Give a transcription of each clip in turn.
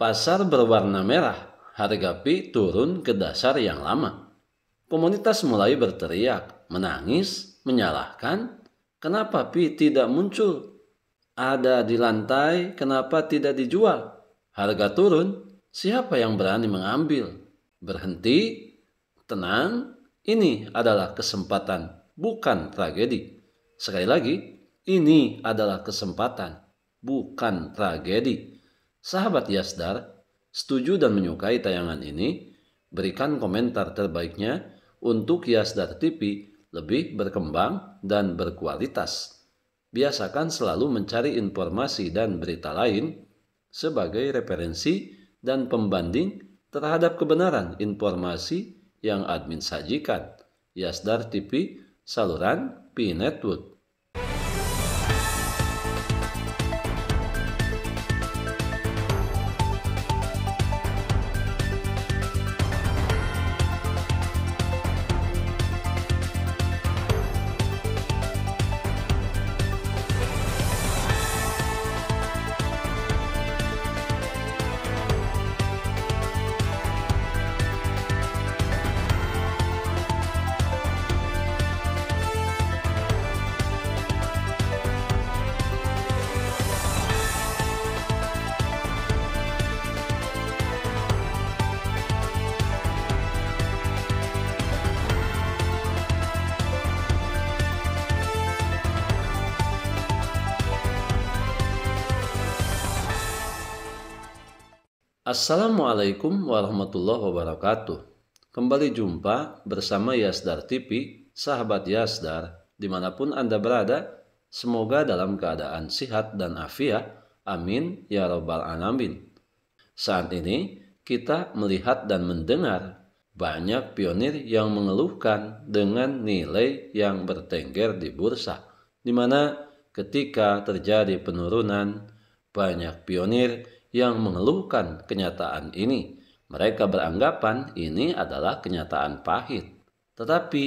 Pasar berwarna merah, harga pi turun ke dasar yang lama. Komunitas mulai berteriak, menangis, menyalahkan, kenapa pi tidak muncul? Ada di lantai, kenapa tidak dijual? Harga turun, siapa yang berani mengambil? Berhenti, tenang, ini adalah kesempatan, bukan tragedi. Sekali lagi, ini adalah kesempatan, bukan tragedi. Sahabat Yasdar, setuju dan menyukai tayangan ini? Berikan komentar terbaiknya untuk Yasdar TV lebih berkembang dan berkualitas. Biasakan selalu mencari informasi dan berita lain sebagai referensi dan pembanding terhadap kebenaran informasi yang admin sajikan. Yasdar TV, saluran Pi Network. Assalamualaikum warahmatullahi wabarakatuh. Kembali jumpa bersama Yasdar TV, sahabat Yasdar, dimanapun Anda berada. Semoga dalam keadaan sehat dan afiat. Amin ya robbal alamin. Saat ini kita melihat dan mendengar banyak pionir yang mengeluhkan dengan nilai yang bertengger di bursa, di mana ketika terjadi penurunan, banyak pionir yang mengeluhkan kenyataan ini. Mereka beranggapan ini adalah kenyataan pahit. Tetapi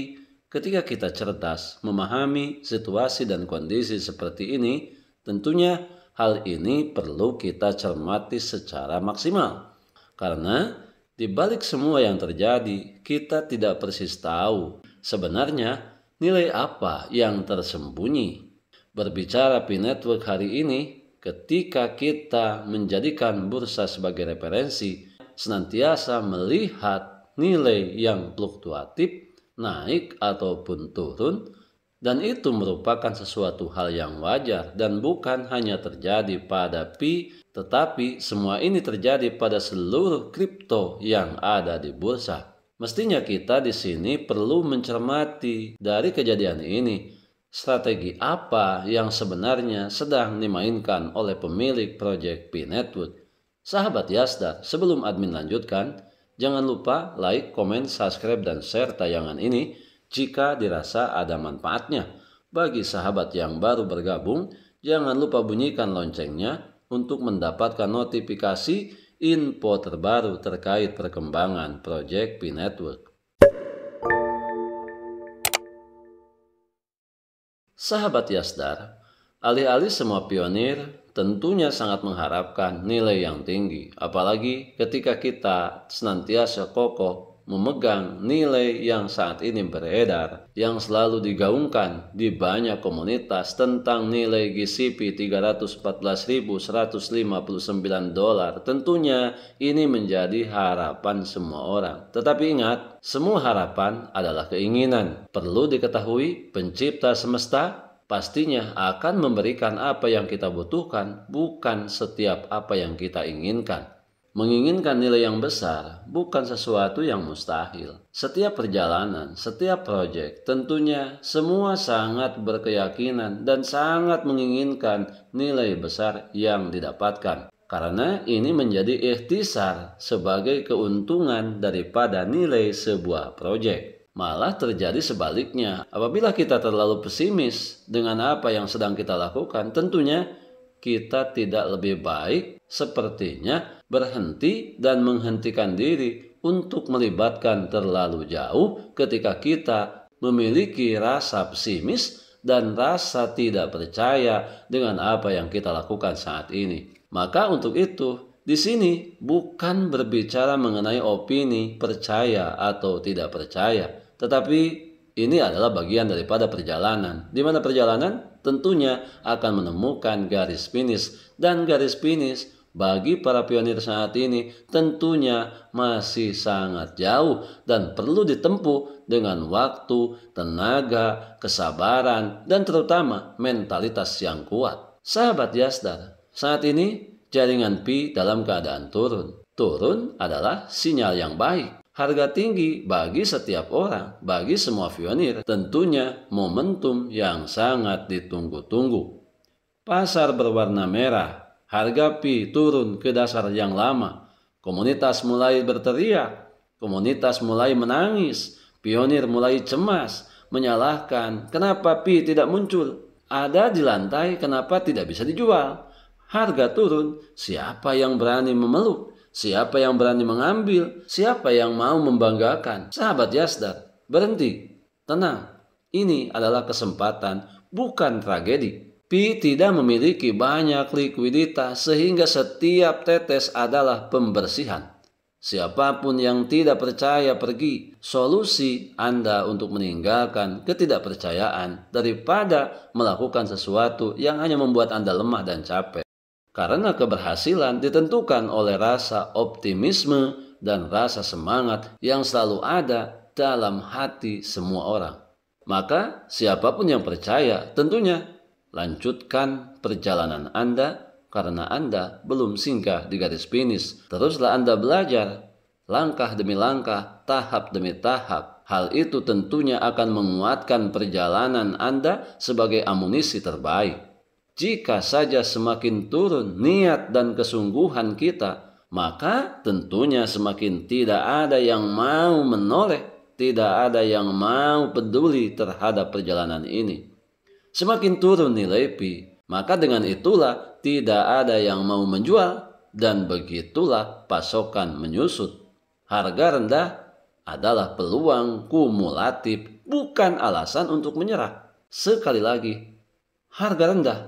ketika kita cerdas memahami situasi dan kondisi seperti ini, tentunya hal ini perlu kita cermati secara maksimal. Karena di balik semua yang terjadi, kita tidak persis tahu sebenarnya nilai apa yang tersembunyi. Berbicara Pi Network hari ini, ketika kita menjadikan bursa sebagai referensi, senantiasa melihat nilai yang fluktuatif, naik ataupun turun, dan itu merupakan sesuatu hal yang wajar dan bukan hanya terjadi pada Pi, tetapi semua ini terjadi pada seluruh kripto yang ada di bursa. Mestinya kita di sini perlu mencermati dari kejadian ini. Strategi apa yang sebenarnya sedang dimainkan oleh pemilik proyek Pi Network? Sahabat Yasdar, sebelum admin lanjutkan, jangan lupa like, komen, subscribe, dan share tayangan ini jika dirasa ada manfaatnya. Bagi sahabat yang baru bergabung, jangan lupa bunyikan loncengnya untuk mendapatkan notifikasi info terbaru terkait perkembangan proyek Pi Network. Sahabat Yasdar, alih-alih semua pionir tentunya sangat mengharapkan nilai yang tinggi, apalagi ketika kita senantiasa kokoh memegang nilai yang saat ini beredar, yang selalu digaungkan di banyak komunitas tentang nilai GCP $314.159. Tentunya ini menjadi harapan semua orang. Tetapi ingat, semua harapan adalah keinginan. Perlu diketahui, pencipta semesta pastinya akan memberikan apa yang kita butuhkan, bukan setiap apa yang kita inginkan. Menginginkan nilai yang besar bukan sesuatu yang mustahil. Setiap perjalanan, setiap proyek, tentunya semua sangat berkeyakinan dan sangat menginginkan nilai besar yang didapatkan. Karena ini menjadi ikhtisar sebagai keuntungan daripada nilai sebuah proyek. Malah terjadi sebaliknya. Apabila kita terlalu pesimis dengan apa yang sedang kita lakukan, tentunya kita tidak lebih baik sepertinya berhenti dan menghentikan diri untuk melibatkan terlalu jauh ketika kita memiliki rasa pesimis dan rasa tidak percaya dengan apa yang kita lakukan saat ini. Maka untuk itu, Di sini bukan berbicara mengenai opini percaya atau tidak percaya, tetapi ini adalah bagian daripada perjalanan, di mana perjalanan tentunya akan menemukan garis finish, dan garis finish bagi para pionir saat ini tentunya masih sangat jauh dan perlu ditempuh dengan waktu, tenaga, kesabaran, dan terutama mentalitas yang kuat. Sahabat Yasdar, saat ini jaringan Pi dalam keadaan turun. Turun adalah sinyal yang baik. Harga tinggi bagi setiap orang, bagi semua pionir, tentunya momentum yang sangat ditunggu-tunggu. Pasar berwarna merah, harga Pi turun ke dasar yang lama. Komunitas mulai berteriak, komunitas mulai menangis, pionir mulai cemas, menyalahkan kenapa Pi tidak muncul. Ada di lantai, kenapa tidak bisa dijual? Harga turun, siapa yang berani memeluk? Siapa yang berani mengambil? Siapa yang mau membanggakan? Sahabat Yasdar, berhenti, tenang. Ini adalah kesempatan, bukan tragedi. Pi tidak memiliki banyak likuiditas sehingga setiap tetes adalah pembersihan. Siapapun yang tidak percaya pergi. Solusi Anda untuk meninggalkan ketidakpercayaan daripada melakukan sesuatu yang hanya membuat Anda lemah dan capek. Karena keberhasilan ditentukan oleh rasa optimisme dan rasa semangat yang selalu ada dalam hati semua orang. Maka siapapun yang percaya tentunya lanjutkan perjalanan Anda karena Anda belum singgah di garis finish. Teruslah Anda belajar langkah demi langkah, tahap demi tahap. Hal itu tentunya akan menguatkan perjalanan Anda sebagai amunisi terbaik. Jika saja semakin turun niat dan kesungguhan kita, maka tentunya semakin tidak ada yang mau menoleh, tidak ada yang mau peduli terhadap perjalanan ini. Semakin turun nilai Pi, maka dengan itulah tidak ada yang mau menjual, dan begitulah pasokan menyusut. Harga rendah adalah peluang kumulatif, bukan alasan untuk menyerah. Sekali lagi, harga rendah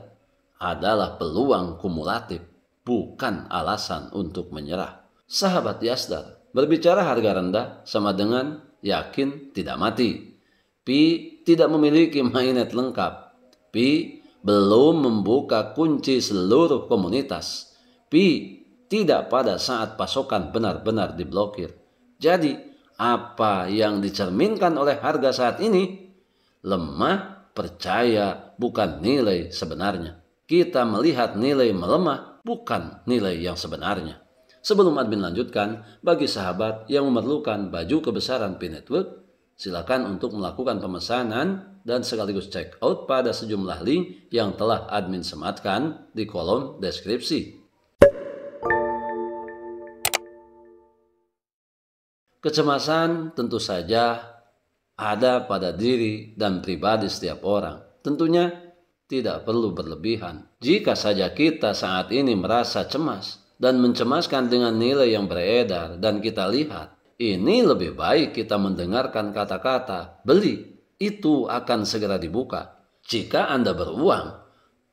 adalah peluang kumulatif, bukan alasan untuk menyerah. Sahabat Yasdar, berbicara harga rendah sama dengan yakin tidak mati. Pi tidak memiliki mainnet lengkap. Pi belum membuka kunci seluruh komunitas. Pi tidak pada saat pasokan benar-benar diblokir. Jadi, apa yang dicerminkan oleh harga saat ini? Lemah percaya bukan nilai sebenarnya. Kita melihat nilai melemah, bukan nilai yang sebenarnya. Sebelum admin lanjutkan, bagi sahabat yang memerlukan baju kebesaran Pi Network, silakan untuk melakukan pemesanan dan sekaligus check out pada sejumlah link yang telah admin sematkan di kolom deskripsi. Kecemasan tentu saja ada pada diri dan pribadi setiap orang. Tentunya tidak perlu berlebihan. Jika saja kita saat ini merasa cemas dan mencemaskan dengan nilai yang beredar dan kita lihat, ini lebih baik kita mendengarkan kata-kata beli, itu akan segera dibuka. Jika Anda beruang,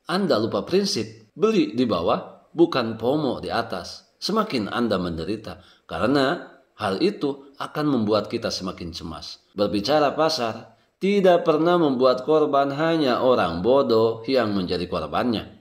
Anda lupa prinsip, beli di bawah bukan FOMO di atas. Semakin Anda menderita karena hal itu akan membuat kita semakin cemas. Berbicara pasar, tidak pernah membuat korban hanya orang bodoh yang menjadi korbannya.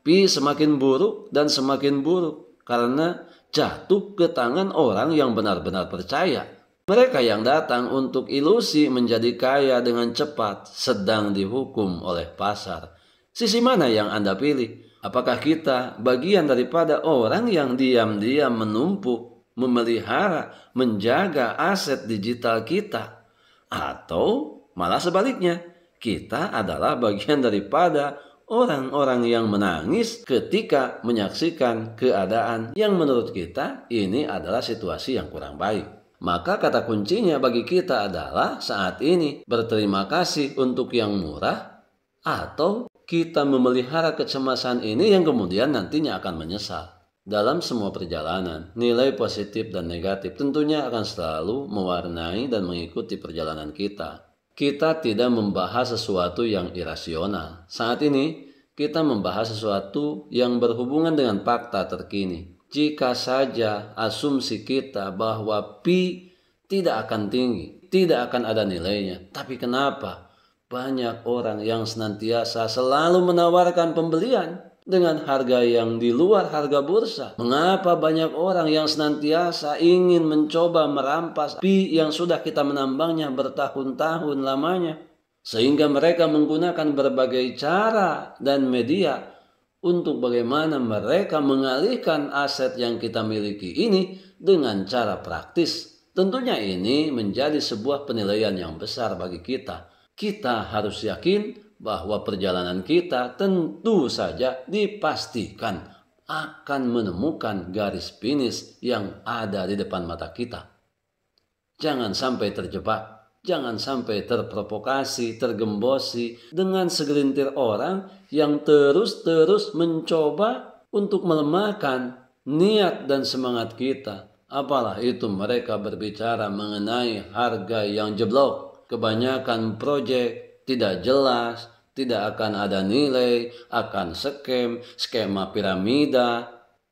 Pi semakin buruk dan semakin buruk karena jatuh ke tangan orang yang benar-benar percaya. Mereka yang datang untuk ilusi menjadi kaya dengan cepat sedang dihukum oleh pasar. Sisi mana yang Anda pilih? Apakah kita bagian daripada orang yang diam-diam menumpuk, memelihara, menjaga aset digital kita? Atau malah sebaliknya, kita adalah bagian daripada orang-orang yang menangis ketika menyaksikan keadaan yang menurut kita ini adalah situasi yang kurang baik. Maka kata kuncinya bagi kita adalah saat ini berterima kasih untuk yang murah, atau kita memelihara kecemasan ini yang kemudian nantinya akan menyesal. Dalam semua perjalanan, nilai positif dan negatif tentunya akan selalu mewarnai dan mengikuti perjalanan kita. Kita tidak membahas sesuatu yang irasional. Saat ini, kita membahas sesuatu yang berhubungan dengan fakta terkini. Jika saja asumsi kita bahwa pi tidak akan tinggi, tidak akan ada nilainya. Tapi kenapa banyak orang yang senantiasa selalu menawarkan pembelian dengan harga yang di luar harga bursa? Mengapa banyak orang yang senantiasa ingin mencoba merampas pi yang sudah kita menambangnya bertahun-tahun lamanya? Sehingga mereka menggunakan berbagai cara dan media untuk bagaimana mereka mengalihkan aset yang kita miliki ini dengan cara praktis. Tentunya ini menjadi sebuah penilaian yang besar bagi kita. Kita harus yakin bahwa perjalanan kita tentu saja dipastikan akan menemukan garis finish yang ada di depan mata kita. Jangan sampai terjebak. Jangan sampai terprovokasi, tergembosi dengan segelintir orang yang terus-terus mencoba untuk melemahkan niat dan semangat kita. Apalah itu mereka berbicara mengenai harga yang jeblok. Kebanyakan proyek tidak jelas, tidak akan ada nilai, akan skema piramida,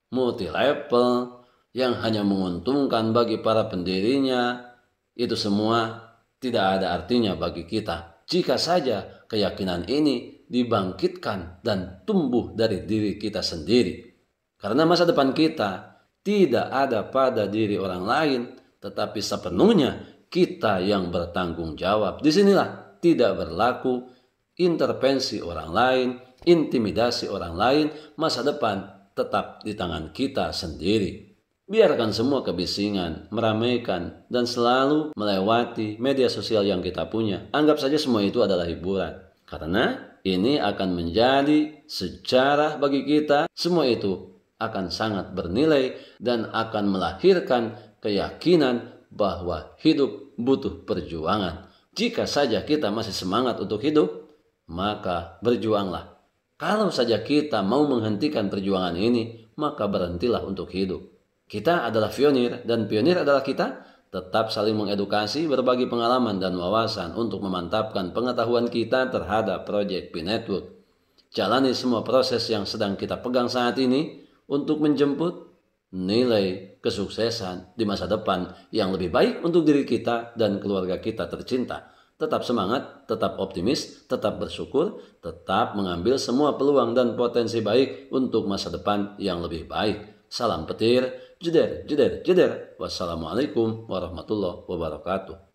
multi level yang hanya menguntungkan bagi para pendirinya. Itu semua tidak ada artinya bagi kita. Jika saja keyakinan ini dibangkitkan dan tumbuh dari diri kita sendiri. Karena masa depan kita tidak ada pada diri orang lain, tetapi sepenuhnya kita yang bertanggung jawab. Disinilah tidak berlaku intervensi orang lain, intimidasi orang lain. Masa depan tetap di tangan kita sendiri. Biarkan semua kebisingan, meramaikan, dan selalu melewati media sosial yang kita punya. Anggap saja semua itu adalah hiburan. Karena ini akan menjadi sejarah bagi kita. Semua itu akan sangat bernilai dan akan melahirkan keyakinan bahwa hidup butuh perjuangan. Jika saja kita masih semangat untuk hidup, maka berjuanglah. Kalau saja kita mau menghentikan perjuangan ini, maka berhentilah untuk hidup. Kita adalah pionir dan pionir adalah kita. Tetap saling mengedukasi, berbagi pengalaman dan wawasan untuk memantapkan pengetahuan kita terhadap proyek Pi Network. Jalani semua proses yang sedang kita pegang saat ini untuk menjemput nilai kesuksesan di masa depan yang lebih baik untuk diri kita dan keluarga kita tercinta. Tetap semangat, tetap optimis, tetap bersyukur, tetap mengambil semua peluang dan potensi baik untuk masa depan yang lebih baik. Salam petir, jeder, jeder, jeder. Wassalamualaikum warahmatullahi wabarakatuh.